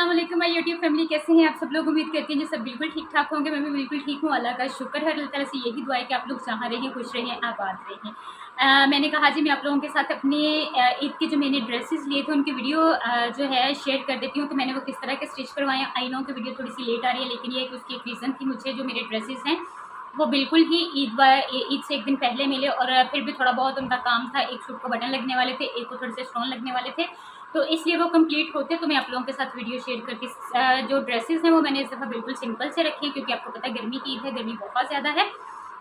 अस्सलाम वालेकुम my YouTube family, कैसे हैं आप सब लोग। उम्मीद करती हैं जी सब बिल्कुल ठीक ठाक होंगे। मैं भी बिल्कुल ठीक हूँ, अल्लाह का शुक्र है। अल्लाह ताला से यही दुआ है कि आप लोग जहाँ रहें खुश रहें, आबाद रहें। मैंने कहा जी मैं आप लोगों के साथ अपने ईद के जो मैंने ड्रेसेस लिए थे उनकी वीडियो जो है शेयर कर देती हूँ कि मैंने वो किस तरह के स्टिच करवाएं। आई नो कि वीडियो थोड़ी सी लेट आ रही है, लेकिन ये उसकी एक रीज़न थी। मुझे जो मेरे ड्रेसेस हैं वो बिल्कुल ही ईद से एक दिन पहले मिले, और फिर भी थोड़ा बहुत उनका काम था। एक सूट को बटन लगने वाले थे, एक को थोड़े से स्टोन लगने वाले थे, तो इसलिए वो कंप्लीट होते तो मैं आप लोगों के साथ वीडियो शेयर करती। जो ड्रेसेस हैं वो मैंने इस दफ़ा बिल्कुल सिंपल से रखी हैं, क्योंकि आपको पता है गर्मी की ईद है, गर्मी बहुत ज़्यादा है,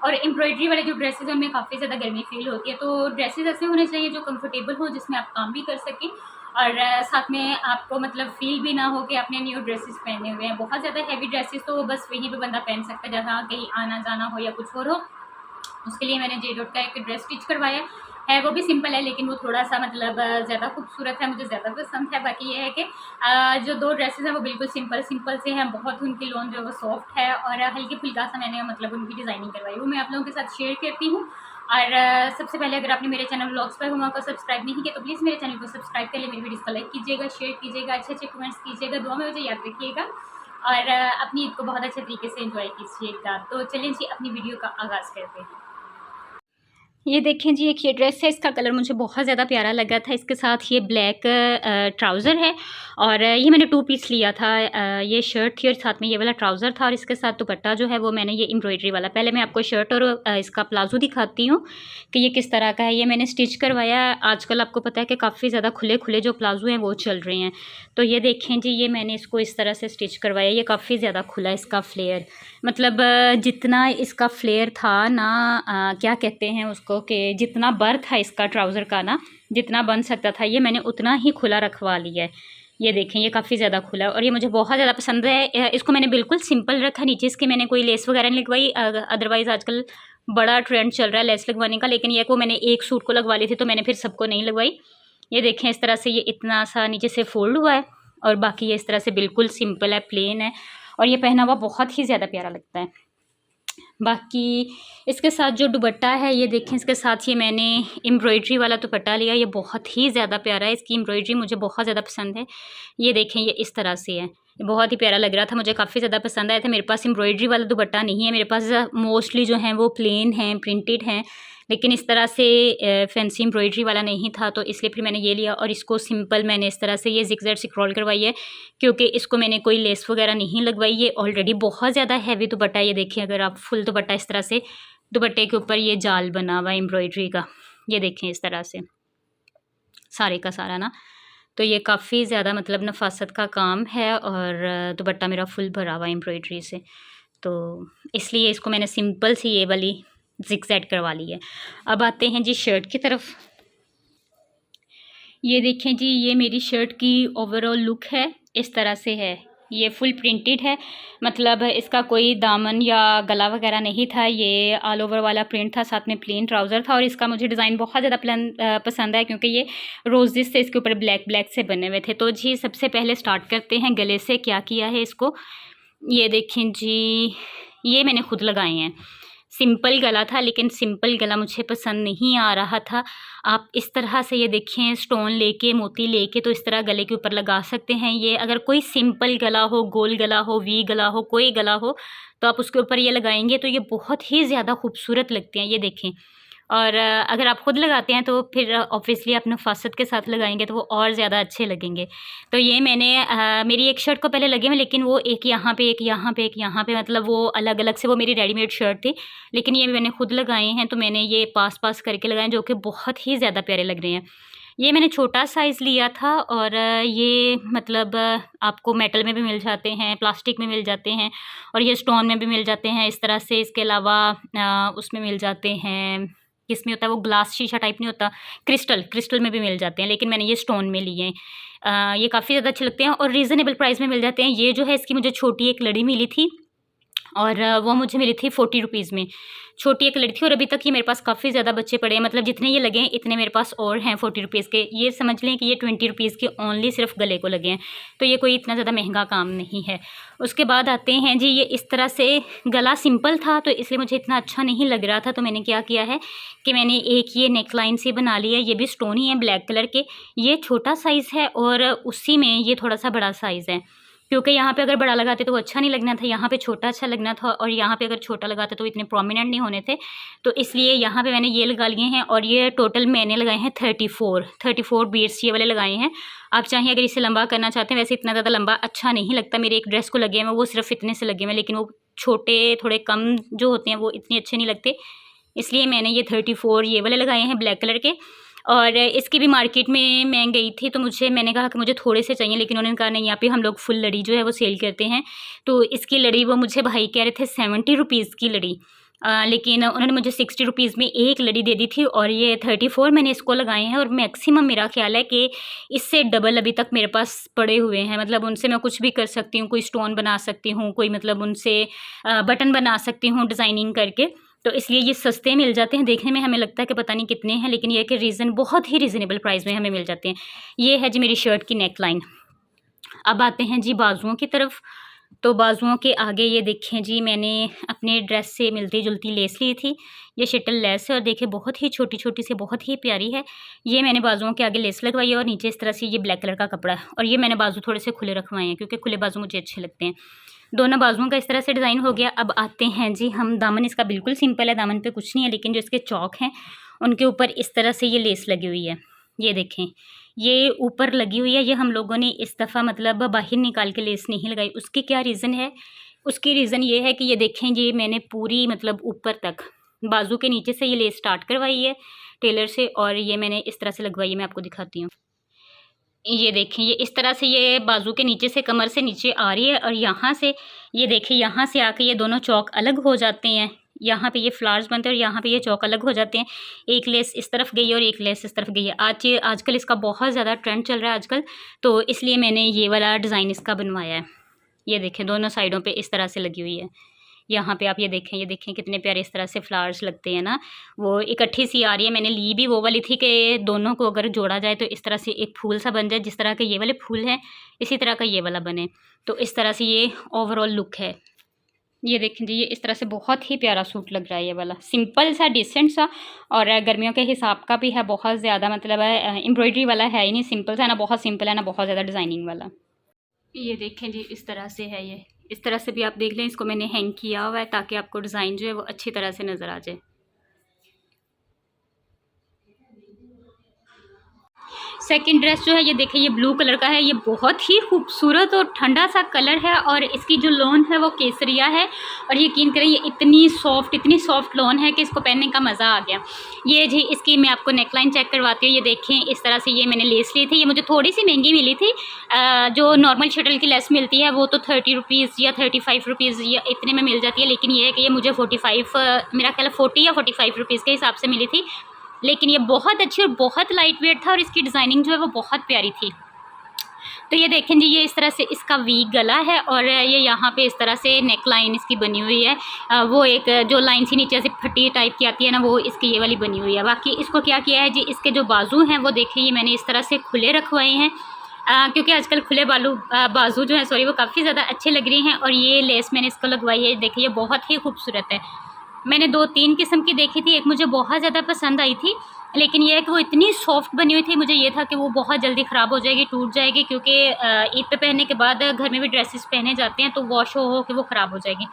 और एम्ब्रॉयडरी वाले जो ड्रेसेस हैं उनमें काफ़ी ज़्यादा गर्मी फील होती है। तो ड्रेसेस ऐसे होने चाहिए जो कंफर्टेबल हो, जिसमें आप काम भी कर सकें, और साथ में आपको मतलब फील भी ना हो कि आपने न्यू ड्रेसेस पहने हुए हैं। बहुत ज़्यादा हैवी ड्रेसेस तो बस वहीं पे बंदा पहन सकता है जहाँ कहीं आना जाना हो या कुछ और हो। उसके लिए मैंने जे डॉट का एक ड्रेस स्टिच करवाया है, वो भी सिंपल है, लेकिन वो थोड़ा सा मतलब ज़्यादा खूबसूरत है, मुझे ज़्यादा पसंद है। बाकी ये है कि जो दो ड्रेसेस हैं वो बिल्कुल सिंपल सिंपल से हैं। बहुत उनकी लोन जो है वो सॉफ्ट है, और हल्की फुल्का सा मैंने मतलब उनकी डिज़ाइनिंग करवाई, वो मैं आप लोगों के साथ शेयर करती हूँ। और सबसे पहले अगर आपने मेरे चैनल व्लॉग्स पर हुआ को सब्सक्राइब नहीं किया तो प्लीज़ मेरे चैनल को सब्सक्राइब कर ले, मेरी वीडियोस को लाइक कीजिएगा, शेयर कीजिएगा, अच्छे अच्छे कमेंट्स कीजिएगा, दुआ में मुझे याद रखिएगा, और अपनी ईद को बहुत अच्छे तरीके से एंजॉय कीजिएगा। तो चलिए जी अपनी वीडियो का आगाज़ करते हैं। ये देखें जी, एक ये ड्रेस है, इसका कलर मुझे बहुत ज़्यादा प्यारा लगा था। इसके साथ ये ब्लैक ट्राउज़र है, और ये मैंने 2 पीस लिया था। ये शर्ट थी और साथ में ये वाला ट्राउज़र था, और इसके साथ दुपट्टा जो है वो मैंने ये एम्ब्रॉयडरी वाला। पहले मैं आपको शर्ट और इसका प्लाज़ो दिखाती हूँ कि ये किस तरह का है। ये मैंने स्टिच करवाया। आजकल आपको पता है कि काफ़ी ज़्यादा खुले खुले जो प्लाज़ो हैं वो चल रहे हैं। तो ये देखें जी, ये मैंने इसको इस तरह से स्टिच करवाया। ये काफ़ी ज़्यादा खुला है इसका फ्लेयर, मतलब जितना इसका फ्लेयर था ना, क्या कहते हैं उसको, कि जितना बर था इसका ट्राउज़र का ना, जितना बन सकता था, ये मैंने उतना ही खुला रखवा लिया है। ये देखें, ये काफ़ी ज़्यादा खुला है और ये मुझे बहुत ज़्यादा पसंद है। इसको मैंने बिल्कुल सिंपल रखा, नीचे इसके मैंने कोई लेस वगैरह नहीं लगवाई। अदरवाइज़ आजकल बड़ा ट्रेंड चल रहा है लेस लगवाने का, लेकिन ये को मैंने एक सूट को लगवा ली थी तो मैंने फिर सबको नहीं लगवाई। ये देखें, इस तरह से ये इतना सा नीचे से फोल्ड हुआ है, और बाकी ये इस तरह से बिल्कुल सिंपल है, प्लेन है, और ये पहना हुआ बहुत ही ज़्यादा प्यारा लगता है। बाकी इसके साथ जो दुपट्टा है, ये देखें, इसके साथ ये मैंने एम्ब्रॉयडरी वाला दुपट्टा लिया। ये बहुत ही ज़्यादा प्यारा है, इसकी एम्ब्रॉयडरी मुझे बहुत ज़्यादा पसंद है। ये देखें, ये इस तरह से है, ये बहुत ही प्यारा लग रहा था, मुझे काफ़ी ज़्यादा पसंद आया था। मेरे पास एम्ब्रॉयडरी वाला दुपट्टा नहीं है, मेरे पास मोस्टली जो हैं वो प्लेन हैं, प्रिंटेड हैं, लेकिन इस तरह से फैंसी एम्ब्रॉयडरी वाला नहीं था, तो इसलिए फिर मैंने ये लिया। और इसको सिंपल मैंने इस तरह से ये ज़िगज़ैग स्क्रॉल करवाई है, क्योंकि इसको मैंने कोई लेस वगैरह नहीं लगवाई। ये ऑलरेडी बहुत ज़्यादा हैवी दुपट्टा है। ये देखिए, अगर आप फुल दुपट्टा इस तरह से, दुपट्टे के ऊपर ये जाल बना हुआ है एम्ब्रॉयडरी का, ये देखें इस तरह से सारे का सारा ना, तो ये काफ़ी ज़्यादा मतलब नफासत का काम है, और दुपट्टा मेरा फुल भरा हुआ है एम्ब्रॉयडरी से, तो इसलिए इसको मैंने सिंपल सी ये वाली ज़िगज़ैग करवा ली है। अब आते हैं जी शर्ट की तरफ। ये देखें जी, ये मेरी शर्ट की ओवरऑल लुक है, इस तरह से है। ये फुल प्रिंटेड है, मतलब इसका कोई दामन या गला वगैरह नहीं था, ये ऑल ओवर वाला प्रिंट था, साथ में प्लेन ट्राउज़र था। और इसका मुझे डिज़ाइन बहुत ज़्यादा पसंद है, क्योंकि ये रोजेस से इसके ऊपर ब्लैक ब्लैक से बने हुए थे। तो जी सबसे पहले स्टार्ट करते हैं गले से, क्या किया है इसको। ये देखें जी, ये मैंने खुद लगाए हैं। सिंपल गला था, लेकिन सिंपल गला मुझे पसंद नहीं आ रहा था। आप इस तरह से ये देखें, स्टोन लेके, मोती लेके, तो इस तरह गले के ऊपर लगा सकते हैं। ये अगर कोई सिंपल गला हो, गोल गला हो, वी गला हो, कोई गला हो, तो आप उसके ऊपर ये लगाएंगे तो ये बहुत ही ज़्यादा खूबसूरत लगते हैं। ये देखें, और अगर आप खुद लगाते हैं तो फिर ऑब्वियसली आप नफासत के साथ लगाएंगे तो वो और ज़्यादा अच्छे लगेंगे। तो ये मैंने मेरी एक शर्ट को पहले लगे हुए, लेकिन वो एक यहाँ पे, एक यहाँ पे, एक यहाँ पे, मतलब वो अलग अलग से, वो मेरी रेडीमेड शर्ट थी, लेकिन ये मैंने खुद लगाए हैं। तो मैंने ये पास पास करके लगाए, जो कि बहुत ही ज़्यादा प्यारे लग रहे हैं। ये मैंने छोटा साइज़ लिया था, और ये मतलब आपको मेटल में भी मिल जाते हैं, प्लास्टिक में मिल जाते हैं, और ये स्टोन में भी मिल जाते हैं इस तरह से। इसके अलावा उसमें मिल जाते हैं, किसमें होता है वो ग्लास शीशा टाइप नहीं होता, क्रिस्टल में भी मिल जाते हैं, लेकिन मैंने ये स्टोन में लिए हैं। ये काफ़ी ज़्यादा अच्छे लगते हैं और रीज़नेबल प्राइस में मिल जाते हैं। ये जो है, इसकी मुझे छोटी एक लड़ी मिली थी, और वो मुझे मिली थी 40 रुपीज़ में। छोटी एक लड़ी थी, और अभी तक ये मेरे पास काफ़ी ज़्यादा बच्चे पड़े हैं, मतलब जितने ये लगे हैं इतने मेरे पास और हैं 40 रुपीज़ के। ये समझ लें कि ये 20 रुपीज़ के ओनली सिर्फ गले को लगे हैं, तो ये कोई इतना ज़्यादा महंगा काम नहीं है। उसके बाद आते हैं जी, ये इस तरह से गला सिंपल था, तो इसलिए मुझे इतना अच्छा नहीं लग रहा था। तो मैंने क्या किया है कि मैंने एक ये नेक लाइन से बना लिया है। ये भी स्टोन ही है, ब्लैक कलर के। ये छोटा साइज़ है, और उसी में ये थोड़ा सा बड़ा साइज़ है। क्योंकि यहाँ पे अगर बड़ा लगाते तो वो अच्छा नहीं लगना था, यहाँ पे छोटा अच्छा लगना था, और यहाँ पे अगर छोटा लगाते तो इतने प्रोमिनेंट नहीं होने थे। तो इसलिए यहाँ पे मैंने ये लगा लिए हैं, और ये टोटल मैंने लगाए हैं 34 बीड्स ये वाले लगाए हैं। आप चाहें अगर इसे लंबा करना चाहते हैं, वैसे इतना ज़्यादा लंबा अच्छा नहीं लगता, मेरे एक ड्रेस को लगे हुए वो सिर्फ इतने से लगे हुए, लेकिन वो छोटे थोड़े कम जो होते हैं वो इतने अच्छे नहीं लगते, इसलिए मैंने ये 34 ये वाले लगाए हैं ब्लैक कलर के। और इसकी भी मार्केट में मैं गई थी, तो मैंने कहा कि मुझे थोड़े से चाहिए, लेकिन उन्होंने कहा नहीं, यहाँ पे हम लोग फुल लड़ी जो है वो सेल करते हैं। तो इसकी लड़ी वो मुझे भाई कह रहे थे 70 रुपीज़ की लड़ी, लेकिन उन्होंने मुझे 60 रुपीज़ में एक लड़ी दे दी थी, और ये 34 मैंने इसको लगाए हैं। और मैक्सिमम मेरा ख्याल है कि इससे डबल अभी तक मेरे पास पड़े हुए हैं, मतलब उनसे मैं कुछ भी कर सकती हूँ, कोई स्टोन बना सकती हूँ, कोई मतलब उनसे बटन बना सकती हूँ डिज़ाइनिंग करके। तो इसलिए ये सस्ते मिल जाते हैं, देखने में हमें लगता है कि पता नहीं कितने हैं, लेकिन ये है कि बहुत ही रीज़नेबल प्राइस में हमें मिल जाते हैं। ये है जी मेरी शर्ट की नेक लाइन। अब आते हैं जी बाजुओं की तरफ। तो बाजुओं के आगे ये देखें जी, मैंने अपने ड्रेस से मिलती जुलती लेस ली थी, ये शटल लेस है, और देखिए बहुत ही छोटी छोटी सी, बहुत ही प्यारी है। ये मैंने बाजुओं के आगे लेस लगवाई है, और नीचे इस तरह से ये ब्लैक कलर का कपड़ा है, और ये मैंने बाजू थोड़े से खुले रखवाए हैं क्योंकि खुले बाजू मुझे अच्छे लगते हैं। दोनों बाजुओं का इस तरह से डिज़ाइन हो गया। अब आते हैं जी हम, दामन इसका बिल्कुल सिंपल है, दामन पे कुछ नहीं है, लेकिन जो इसके चौक हैं उनके ऊपर इस तरह से ये लेस लगी हुई है। ये देखें, ये ऊपर लगी हुई है, ये हम लोगों ने इस दफ़ा मतलब बाहर निकाल के लेस नहीं लगाई। उसकी क्या रीज़न है? उसकी रीज़न ये है कि ये देखें, ये मैंने पूरी मतलब ऊपर तक बाजू के नीचे से ये लेस स्टार्ट करवाई है टेलर से, और ये मैंने इस तरह से लगवाई है। मैं आपको दिखाती हूँ, ये देखें, ये इस तरह से ये बाजू के नीचे से कमर से नीचे आ रही है, और यहाँ से ये देखिए, यहाँ से आके ये दोनों चौक अलग हो जाते हैं। यहाँ पे ये फ्लावर्स बनते हैं और यहाँ पे ये चौक अलग हो जाते हैं। एक लेस इस तरफ गई है और एक लेस इस तरफ गई है। आजकल इसका बहुत ज़्यादा ट्रेंड चल रहा है आजकल, तो इसलिए मैंने ये वाला डिज़ाइन इसका बनवाया है। ये देखें, दोनों साइडों पे इस तरह से लगी हुई है। यहाँ पे आप ये देखें कितने प्यारे इस तरह से फ्लावर्स लगते हैं ना, वो इकट्ठी सी आ रही है। मैंने ली भी वो वाली थी कि दोनों को अगर जोड़ा जाए तो इस तरह से एक फूल सा बन जाए, जिस तरह के ये वाले फूल हैं इसी तरह का ये वाला बने। तो इस तरह से ये ओवरऑल लुक है। ये देखें जी, ये इस तरह से बहुत ही प्यारा सूट लग रहा है, ये वाला सिंपल सा डिसेंट सा, और गर्मियों के हिसाब का भी है, बहुत ज़्यादा मतलब एम्ब्रॉयडरी वाला है ही नहीं, सिंपल सा है ना, बहुत सिंपल है ना, बहुत ज़्यादा डिज़ाइनिंग वाला। ये देखें जी, इस तरह से है, ये इस तरह से भी आप देख लें, इसको मैंने हैंग किया हुआ है ताकि आपको डिज़ाइन जो है वो अच्छी तरह से नज़र आ जाए। सेकंड ड्रेस जो है ये देखिए, ये ब्लू कलर का है, ये बहुत ही खूबसूरत और ठंडा सा कलर है, और इसकी जो लॉन है वो केसरिया है, और यकीन करें ये इतनी सॉफ्ट लॉन है कि इसको पहनने का मज़ा आ गया। ये जी इसकी मैं आपको नेकलाइन चेक करवाती हूँ। ये देखें, इस तरह से ये मैंने लेस ली थी, ये मुझे थोड़ी सी महंगी मिली थी। जो नॉर्मल शटल की लेस मिलती है वो तो 30 रुपीज़ या 35 रुपीज़ या इतने में मिल जाती है, लेकिन ये है कि ये मुझे 45 मेरा ख्याल 40 या 45 रुपीज़ के हिसाब से मिली थी, लेकिन ये बहुत अच्छी और बहुत लाइट वेट था, और इसकी डिज़ाइनिंग जो है वो बहुत प्यारी थी। तो ये देखें जी, ये इस तरह से इसका वी गला है, और ये यहाँ पे इस तरह से नेक लाइन इसकी बनी हुई है। वो एक जो लाइन सी नीचे से फटी टाइप की आती है ना, वो इसकी ये वाली बनी हुई है। बाकी इसको क्या किया है जी, इसके जो बाजू हैं वो देखें, ये मैंने इस तरह से खुले रखवाए हैं, क्योंकि आजकल खुले बाजू जो है सॉरी वो काफ़ी ज़्यादा अच्छे लग रही हैं। और ये लेस मैंने इसको लगवाई है, देखिए ये बहुत ही खूबसूरत है। मैंने 2-3 किस्म की देखी थी, एक मुझे बहुत ज़्यादा पसंद आई थी, लेकिन ये है कि वो इतनी सॉफ्ट बनी हुई थी, मुझे ये था कि वो बहुत जल्दी ख़राब हो जाएगी, टूट जाएगी, क्योंकि ईद पे पहनने के बाद घर में भी ड्रेसेस पहने जाते हैं तो वॉश हो के वो ख़राब हो जाएगी।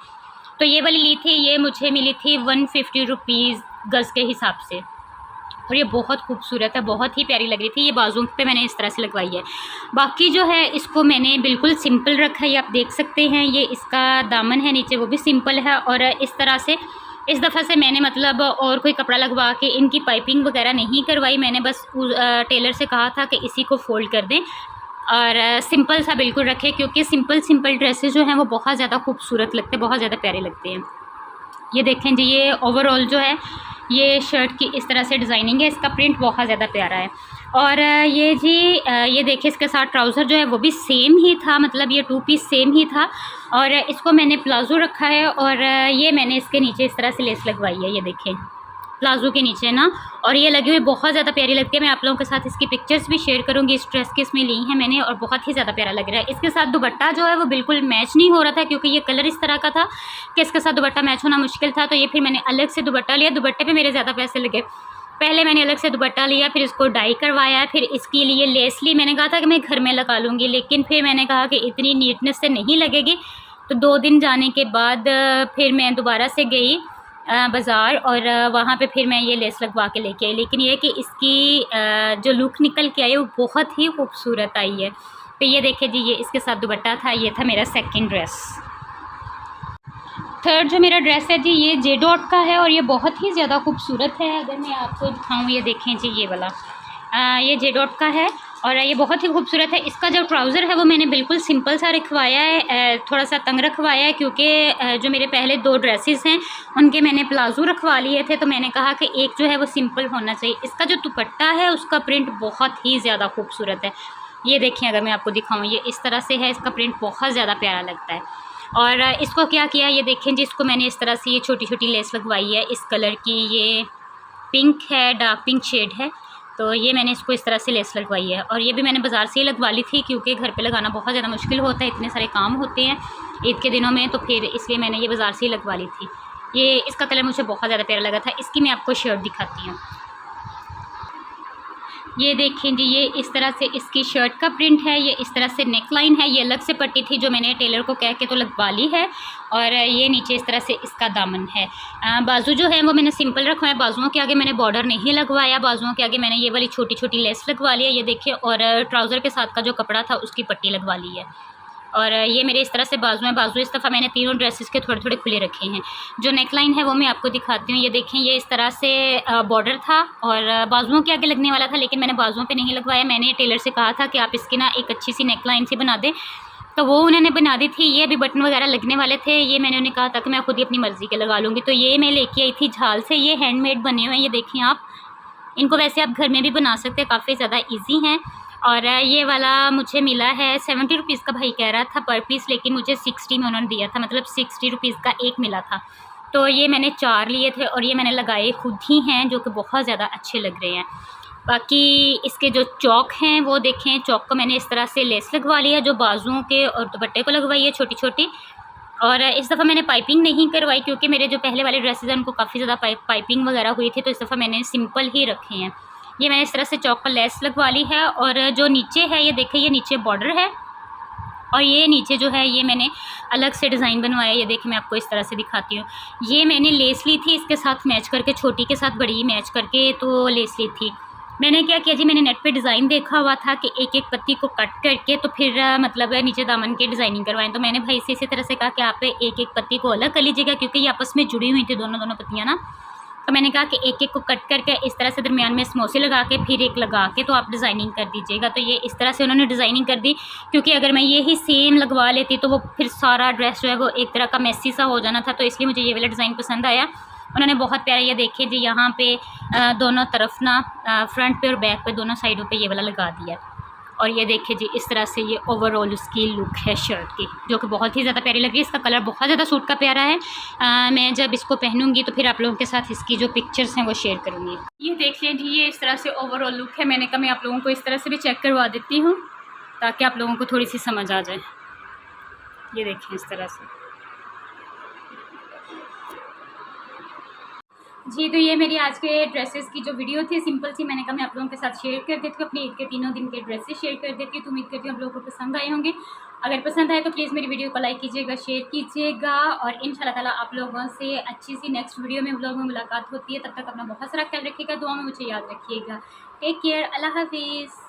तो ये वाली ली थी, ये मुझे मिली थी 150 रुपीज़ गज़ के हिसाब से, और ये बहुत खूबसूरत है, बहुत ही प्यारी लग रही थी। ये बाजुओं पे मैंने इस तरह से लगवाई है। बाकी जो है इसको मैंने बिल्कुल सिंपल रखा है, ये आप देख सकते हैं। ये इसका दामन है नीचे, वो भी सिंपल है, और इस तरह से इस दफ़ा से मैंने मतलब और कोई कपड़ा लगवा के इनकी पाइपिंग वगैरह नहीं करवाई। मैंने बस टेलर से कहा था कि इसी को फ़ोल्ड कर दें और सिंपल सा बिल्कुल रखें, क्योंकि सिंपल ड्रेसेस जो हैं वो बहुत ज़्यादा खूबसूरत लगते हैं, बहुत ज़्यादा प्यारे लगते हैं। ये देखें जी, ये ओवरऑल जो है ये शर्ट की इस तरह से डिज़ाइनिंग है, इसका प्रिंट बहुत ज़्यादा प्यारा है। और ये जी ये देखिए, इसके साथ ट्राउज़र जो है वो भी सेम ही था, मतलब ये 2 पीस सेम ही था, और इसको मैंने प्लाजो रखा है, और ये मैंने इसके नीचे इस तरह से लेस लगवाई है, ये देखें प्लाजो के नीचे ना, और ये लगी हुई बहुत ज़्यादा प्यारी लगती है। मैं आप लोगों के साथ इसकी पिक्चर्स भी शेयर करूँगी, इस ड्रेस की इसमें ली हैं मैंने, और बहुत ही ज़्यादा प्यारा लग रहा है। इसके साथ दुपट्टा जो है वो बिल्कुल मैच नहीं हो रहा था, क्योंकि ये कलर इस तरह का था कि इसके साथ दुपट्टा मैच होना मुश्किल था, तो ये फिर मैंने अलग से दुपट्टा लिया। दुपट्टे पे मेरे ज़्यादा पैसे लगे, पहले मैंने अलग से दुपट्टा लिया, फिर इसको डाई करवाया, फिर इसके लिए लेस ली। मैंने कहा था कि मैं घर में लगा लूँगी, लेकिन फिर मैंने कहा कि इतनी नीटनेस से नहीं लगेगी। तो 2 दिन जाने के बाद फिर मैं दोबारा से गई बाज़ार, और वहाँ पे फिर मैं ये लेस लगवा के लेके आई। लेकिन ये कि इसकी जो लुक निकल के आई वो बहुत ही खूबसूरत आई है। तो ये देखिए जी, ये इसके साथ दुपट्टा था। ये था मेरा सेकंड ड्रेस। थर्ड जो मेरा ड्रेस है जी, ये जे डॉट का है और ये बहुत ही ज़्यादा खूबसूरत है। अगर मैं आपको दिखाऊँ, ये देखें जी, ये वाला ये जे डॉट का है और ये बहुत ही खूबसूरत है। इसका जो ट्राउज़र है वो मैंने बिल्कुल सिंपल सा रखवाया है, थोड़ा सा तंग रखवाया है, क्योंकि जो मेरे पहले 2 ड्रेसेस हैं उनके मैंने प्लाजो रखवा लिए थे, तो मैंने कहा कि एक जो है वो सिंपल होना चाहिए। इसका जो दुपट्टा है उसका प्रिंट बहुत ही ज़्यादा खूबसूरत है। ये देखिए, अगर मैं आपको दिखाऊँ, ये इस तरह से है, इसका प्रिंट बहुत ज़्यादा प्यारा लगता है। और इसको क्या किया, ये देखें जी, इसको मैंने इस तरह से ये छोटी छोटी लेस लगवाई है इस कलर की। ये पिंक है, डार्क पिंक शेड है, तो ये मैंने इसको इस तरह से लेस लगवाई है। और ये भी मैंने बाज़ार से ही लगवा ली थी, क्योंकि घर पे लगाना बहुत ज़्यादा मुश्किल होता है, इतने सारे काम होते हैं ईद के दिनों में, तो फिर इसलिए मैंने ये बाज़ार से ही लगवा ली थी। ये इसका कलर मुझे बहुत ज़्यादा प्यारा लगा था। इसकी मैं आपको शर्ट दिखाती हूँ। ये देखें जी, ये इस तरह से इसकी शर्ट का प्रिंट है। ये इस तरह से नेक लाइन है, ये अलग से पट्टी थी जो मैंने टेलर को कह के तो लगवा ली है। और ये नीचे इस तरह से इसका दामन है। बाजू जो है वो मैंने सिंपल रखवाया, बाजुओं के आगे मैंने बॉर्डर नहीं लगवाया, बाजुओं के आगे मैंने ये वाली छोटी छोटी लेस लगवा ली है, ये देखिए। और ट्राउज़र के साथ का जो कपड़ा था उसकी पट्टी लगवा ली है। और ये मेरे इस तरह से बाजू हैं। बाजू इस दफ़ा मैंने तीनों ड्रेसेस के थोड़े थोड़े खुले रखे हैं। जो नेक लाइन है वो मैं आपको दिखाती हूँ। ये देखें, ये इस तरह से बॉर्डर था और बाजुओं के आगे लगने वाला था, लेकिन मैंने बाजुओं पे नहीं लगवाया। मैंने टेलर से कहा था कि आप इसकी ना एक अच्छी सी नेक लाइन सी बना दें, तो वो उन्होंने बना दी थी। ये अभी बटन वगैरह लगने वाले थे, ये मैंने उन्हें कहा था कि मैं खुद ही अपनी मर्ज़ी के लगा लूँगी। तो ये मैं लेके आई थी झाल से। ये हैंडमेड बने हुए हैं, ये देखें आप। इनको वैसे आप घर में भी बना सकते हैं, काफ़ी ज़्यादा ईजी हैं। और ये वाला मुझे मिला है 70 रुपीज़ का, भाई कह रहा था पर पीस, लेकिन मुझे 60 में उन्होंने दिया था, मतलब 60 रुपीज़ का एक मिला था। तो ये मैंने 4 लिए थे और ये मैंने लगाए खुद ही हैं, जो कि बहुत ज़्यादा अच्छे लग रहे हैं। बाकी इसके जो चौक हैं वो देखें, चौक को मैंने इस तरह से लेस लगवा ली है, जो बाजुओं के और दुपट्टे को लगवाई है छोटी छोटी। और इस दफ़ा मैंने पाइपिंग नहीं करवाई, क्योंकि मेरे जो पहले वाले ड्रेसेस हैं उनको काफ़ी ज़्यादा पाइपिंग वगैरह हुई थी, तो इस दफ़ा मैंने सिंपल ही रखे हैं। ये मैंने इस तरह से चौक पर लेस लगवा ली है। और जो नीचे है, ये देखिए, ये नीचे बॉर्डर है और ये नीचे जो है ये मैंने अलग से डिज़ाइन बनवाया। ये देखिए, मैं आपको इस तरह से दिखाती हूँ। ये मैंने लेस ली थी इसके साथ मैच करके, छोटी के साथ बड़ी मैच करके, तो लेस ली थी। मैंने क्या किया जी, मैंने नेट पे डिज़ाइन देखा हुआ था कि एक एक पत्ती को कट करके तो फिर मतलब नीचे दामन के डिज़ाइनिंग करवाएं। तो मैंने भाई से इसी तरह से कहा कि आप एक एक पत्ती को अलग कर लीजिएगा, क्योंकि ये आपस में जुड़ी हुई थी दोनों पत्तियाँ ना। तो मैंने कहा कि एक एक को कट करके इस तरह से दरमियान में समोसे लगा के फिर एक लगा के तो आप डिज़ाइनिंग कर दीजिएगा। तो ये इस तरह से उन्होंने डिज़ाइनिंग कर दी, क्योंकि अगर मैं ये ही सेम लगवा लेती तो वो फिर सारा ड्रेस जो है वो एक तरह का मेसी सा हो जाना था। तो इसलिए मुझे ये वाला डिज़ाइन पसंद आया। उन्होंने बहुत प्यारा, ये देखिए जी, यहाँ पे दोनों तरफ ना फ्रंट पे और बैक पे दोनों साइडों पे ये वाला लगा दिया। और ये देखिए जी, इस तरह से ये ओवरऑल उसकी लुक है शर्ट की, जो कि बहुत ही ज़्यादा प्यारी लग रही है। इसका कलर बहुत ज़्यादा सूट का प्यारा है। मैं जब इसको पहनूंगी तो फिर आप लोगों के साथ इसकी जो पिक्चर्स हैं वो शेयर करूँगी। ये देख लीजिए, ये इस तरह से ओवरऑल लुक है। मैंने कहा मैं आप लोगों को इस तरह से भी चेक करवा देती हूँ, ताकि आप लोगों को थोड़ी सी समझ आ जाए। ये देखें इस तरह से जी। तो ये मेरी आज के ड्रेसेस की जो वीडियो थी, सिंपल सी, मैंने कहा मैं आप लोगों के साथ शेयर कर देती हूँ। अपनी ईद के 3 दिन के ड्रेसेस शेयर कर देती हूँ। तो उम्मीद करती हूँ आप लोगों को पसंद आए होंगे। अगर पसंद आए तो प्लीज़ मेरी वीडियो को लाइक कीजिएगा, शेयर कीजिएगा, और इंशाल्लाह ताला आप लोगों से अच्छी सी नेक्स्ट वीडियो में, व्लॉग में मुलाकात होती है। तब तक अपना बहुत सारा ख्याल रखिएगा, दुआ में मुझे याद रखिएगा। टेक केयर, अल्लाह हाफिज़।